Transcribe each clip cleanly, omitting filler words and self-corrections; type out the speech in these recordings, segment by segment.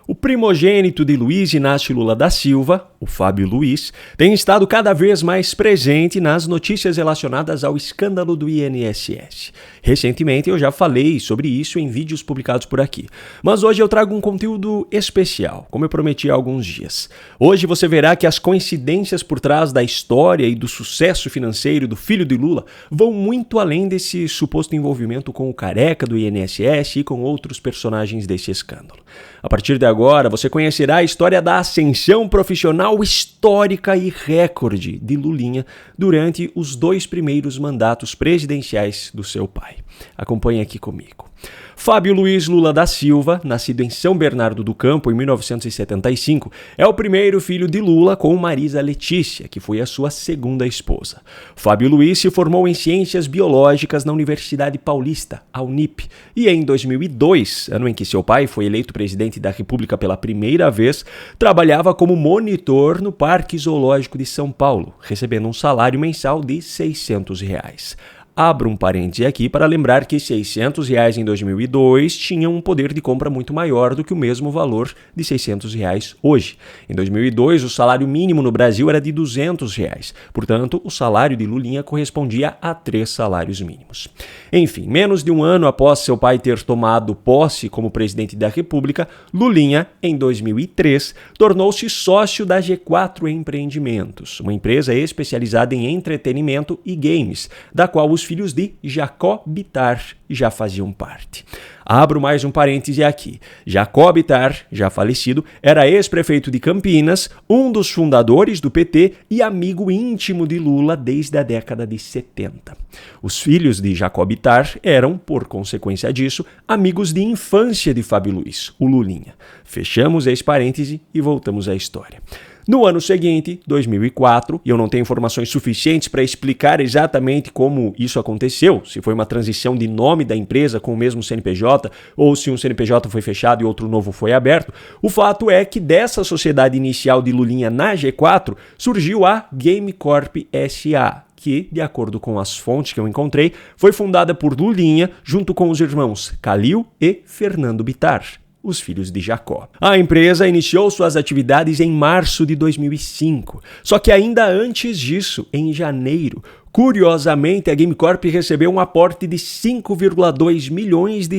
O primogênito de Luiz Inácio Lula da Silva, o Fábio Luiz, tem estado cada vez mais presente nas notícias relacionadas ao escândalo do INSS. Recentemente eu já falei sobre isso em vídeos publicados por aqui, mas hoje eu trago um conteúdo especial, como eu prometi há alguns dias. Hoje você verá que as coincidências por trás da história e do sucesso financeiro do filho de Lula vão muito além desse suposto envolvimento com o careca do INSS e com outros personagens desse escândalo. A partir de agora, você conhecerá a história da ascensão profissional histórica e recorde de Lulinha durante os 2 primeiros mandatos presidenciais do seu pai. Acompanhe aqui comigo. Fábio Luiz Lula da Silva, nascido em São Bernardo do Campo em 1975, é o primeiro filho de Lula com Marisa Letícia, que foi a sua segunda esposa. Fábio Luiz se formou em Ciências Biológicas na Universidade Paulista, a Unip, e em 2002, ano em que seu pai foi eleito presidente da República pela primeira vez, trabalhava como monitor no Parque Zoológico de São Paulo, recebendo um salário mensal de R$600. Abro um parêntese aqui para lembrar que R$600 em 2002 tinham um poder de compra muito maior do que o mesmo valor de R$600 hoje. Em 2002, o salário mínimo no Brasil era de R$200. Portanto, o salário de Lulinha correspondia a 3 salários mínimos. Enfim, menos de um ano após seu pai ter tomado posse como presidente da República, Lulinha, em 2003, tornou-se sócio da G4 Empreendimentos, uma empresa especializada em entretenimento e games, da qual os filhos de Jacó Bittar já faziam parte. Abro mais um parêntese aqui. Jacó Bittar, já falecido, era ex-prefeito de Campinas, um dos fundadores do PT e amigo íntimo de Lula desde a década de 70. Os filhos de Jacó Bittar eram, por consequência disso, amigos de infância de Fábio Luiz, o Lulinha. Fechamos esse parêntese e voltamos à história. No ano seguinte, 2004, e eu não tenho informações suficientes para explicar exatamente como isso aconteceu, se foi uma transição de nome da empresa com o mesmo CNPJ, ou se um CNPJ foi fechado e outro novo foi aberto, o fato é que dessa sociedade inicial de Lulinha na G4 surgiu a Gamecorp SA, que, de acordo com as fontes que eu encontrei, foi fundada por Lulinha junto com os irmãos Calil e Fernando Bittar, os filhos de Jacó. A empresa iniciou suas atividades em março de 2005, só que ainda antes disso, em janeiro, curiosamente, a Gamecorp recebeu um aporte de R$5,2 milhões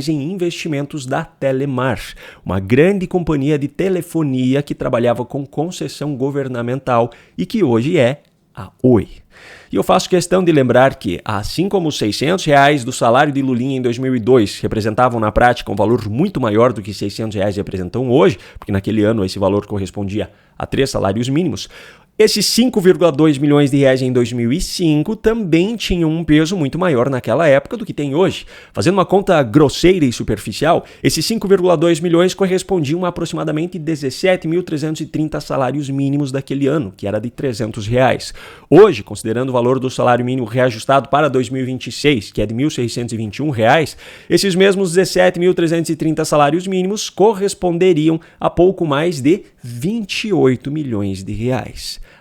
em investimentos da Telemar, uma grande companhia de telefonia que trabalhava com concessão governamental e que hoje é a Oi. E eu faço questão de lembrar que, assim como os R$600 do salário de Lulinha em 2002 representavam na prática um valor muito maior do que R$600 representam hoje, porque naquele ano esse valor correspondia a 3 salários mínimos, esses R$5,2 milhões em 2005 também tinham um peso muito maior naquela época do que tem hoje. Fazendo uma conta grosseira e superficial, esses R$5,2 milhões correspondiam a aproximadamente 17.330 salários mínimos daquele ano, que era de R$300. Hoje, considerando o valor do salário mínimo reajustado para 2026, que é de R$1.621, esses mesmos 17.330 salários mínimos corresponderiam a pouco mais de R$28 milhões.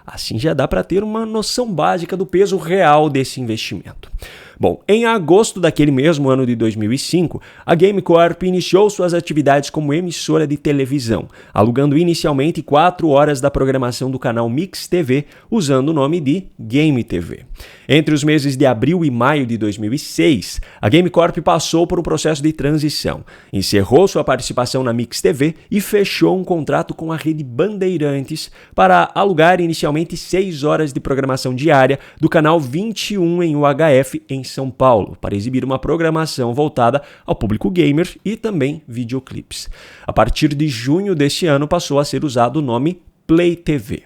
Assim já dá para ter uma noção básica do peso real desse investimento. Bom, em agosto daquele mesmo ano de 2005, a Gamecorp iniciou suas atividades como emissora de televisão, alugando inicialmente 4 horas da programação do canal Mix TV, usando o nome de Game TV. Entre os meses de abril e maio de 2006, a Gamecorp passou por um processo de transição, encerrou sua participação na Mix TV e fechou um contrato com a rede Bandeirantes para alugar inicialmente 6 horas de programação diária do canal 21 em UHF em São Paulo, para exibir uma programação voltada ao público gamer e também videoclipes. A partir de junho deste ano passou a ser usado o nome Play TV.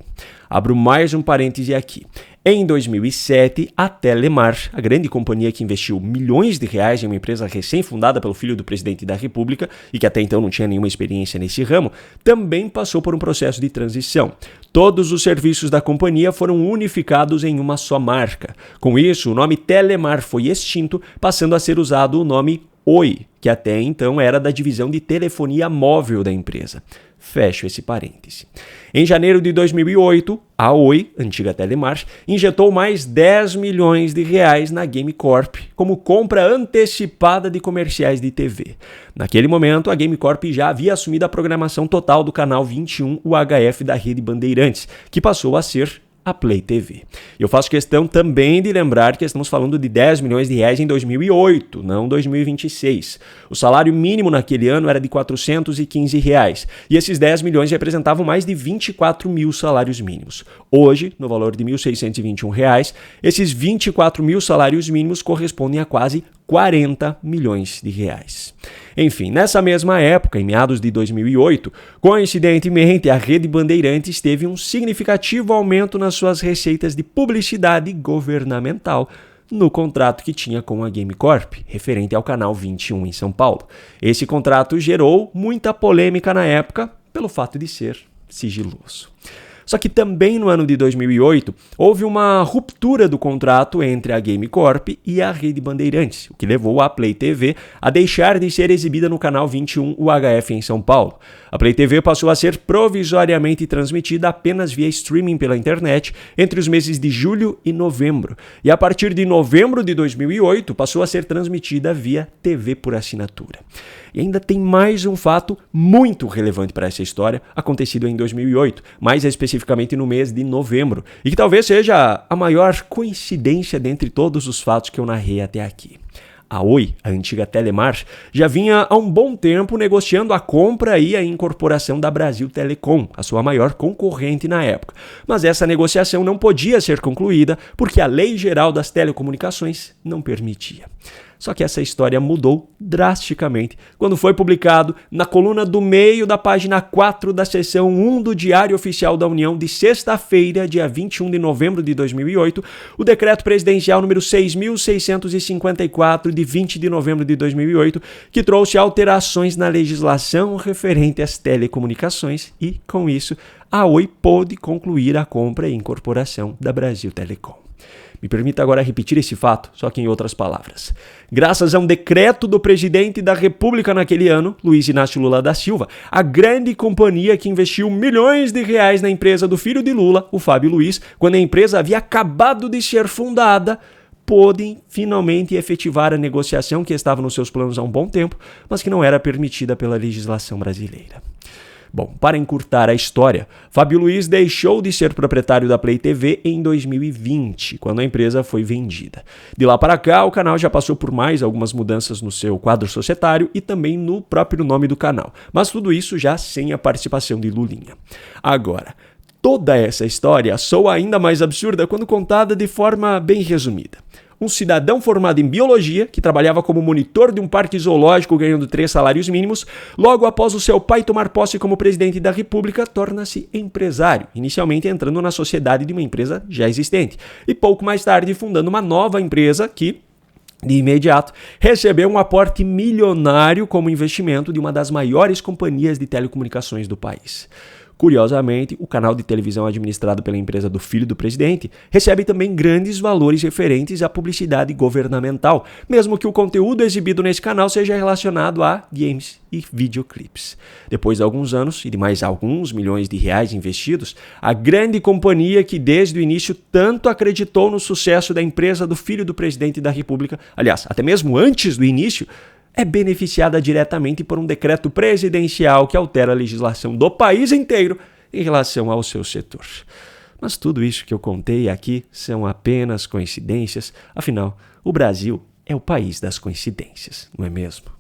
Abro mais um parêntese aqui. Em 2007, a Telemar, a grande companhia que investiu milhões de reais em uma empresa recém-fundada pelo filho do presidente da República e que até então não tinha nenhuma experiência nesse ramo, também passou por um processo de transição. Todos os serviços da companhia foram unificados em uma só marca. Com isso, o nome Telemar foi extinto, passando a ser usado o nome Oi, que até então era da divisão de telefonia móvel da empresa. Fecho esse parêntese. Em janeiro de 2008, a Oi, antiga Telemar, injetou mais 10 milhões de reais na Game Corp como compra antecipada de comerciais de TV. Naquele momento, a Game Corp já havia assumido a programação total do canal 21 UHF da Rede Bandeirantes, que passou a ser a Play TV. Eu faço questão também de lembrar que estamos falando de 10 milhões de reais em 2008, não 2026. O salário mínimo naquele ano era de R$ 415 reais, e esses 10 milhões representavam mais de 24 mil salários mínimos. Hoje, no valor de R$ 1.621 reais, esses 24 mil salários mínimos correspondem a quase 40 milhões de reais. Enfim, nessa mesma época, em meados de 2008, coincidentemente, a Rede Bandeirantes teve um significativo aumento nas suas receitas de publicidade governamental no contrato que tinha com a Game Corp, referente ao canal 21 em São Paulo. Esse contrato gerou muita polêmica na época pelo fato de ser sigiloso. Só que também no ano de 2008, houve uma ruptura do contrato entre a Game Corp e a Rede Bandeirantes, o que levou a Play TV a deixar de ser exibida no canal 21 UHF em São Paulo. A Play TV passou a ser provisoriamente transmitida apenas via streaming pela internet entre os meses de julho e novembro. E a partir de novembro de 2008, passou a ser transmitida via TV por assinatura. E ainda tem mais um fato muito relevante para essa história, acontecido em 2008, mais especificamente no mês de novembro, e que talvez seja a maior coincidência dentre todos os fatos que eu narrei até aqui. A Oi, a antiga Telemar, já vinha há um bom tempo negociando a compra e a incorporação da Brasil Telecom, a sua maior concorrente na época. Mas essa negociação não podia ser concluída porque a Lei Geral das Telecomunicações não permitia. Só que essa história mudou drasticamente quando foi publicado na coluna do meio da página 4 da seção 1 do Diário Oficial da União de sexta-feira, dia 21 de novembro de 2008, o Decreto Presidencial número 6.654, de 20 de novembro de 2008, que trouxe alterações na legislação referente às telecomunicações e, com isso, a Oi pôde concluir a compra e incorporação da Brasil Telecom. Me permita agora repetir esse fato, só que em outras palavras. Graças a um decreto do presidente da República naquele ano, Luiz Inácio Lula da Silva, a grande companhia que investiu milhões de reais na empresa do filho de Lula, o Fábio Luiz, quando a empresa havia acabado de ser fundada, pôde finalmente efetivar a negociação que estava nos seus planos há um bom tempo, mas que não era permitida pela legislação brasileira. Bom, para encurtar a história, Fábio Luiz deixou de ser proprietário da Play TV em 2020, quando a empresa foi vendida. De lá para cá, o canal já passou por mais algumas mudanças no seu quadro societário e também no próprio nome do canal, mas tudo isso já sem a participação de Lulinha. Agora, toda essa história soa ainda mais absurda quando contada de forma bem resumida. Um cidadão formado em biologia, que trabalhava como monitor de um parque zoológico ganhando 3 salários mínimos, logo após o seu pai tomar posse como presidente da República, torna-se empresário, inicialmente entrando na sociedade de uma empresa já existente, e pouco mais tarde fundando uma nova empresa que, de imediato, recebeu um aporte milionário como investimento de uma das maiores companhias de telecomunicações do país. Curiosamente, o canal de televisão administrado pela empresa do filho do presidente recebe também grandes valores referentes à publicidade governamental, mesmo que o conteúdo exibido nesse canal seja relacionado a games e videoclipes. Depois de alguns anos e de mais alguns milhões de reais investidos, a grande companhia que desde o início tanto acreditou no sucesso da empresa do filho do presidente da República, aliás, até mesmo antes do início, é beneficiada diretamente por um decreto presidencial que altera a legislação do país inteiro em relação ao seu setor. Mas tudo isso que eu contei aqui são apenas coincidências, afinal, o Brasil é o país das coincidências, não é mesmo?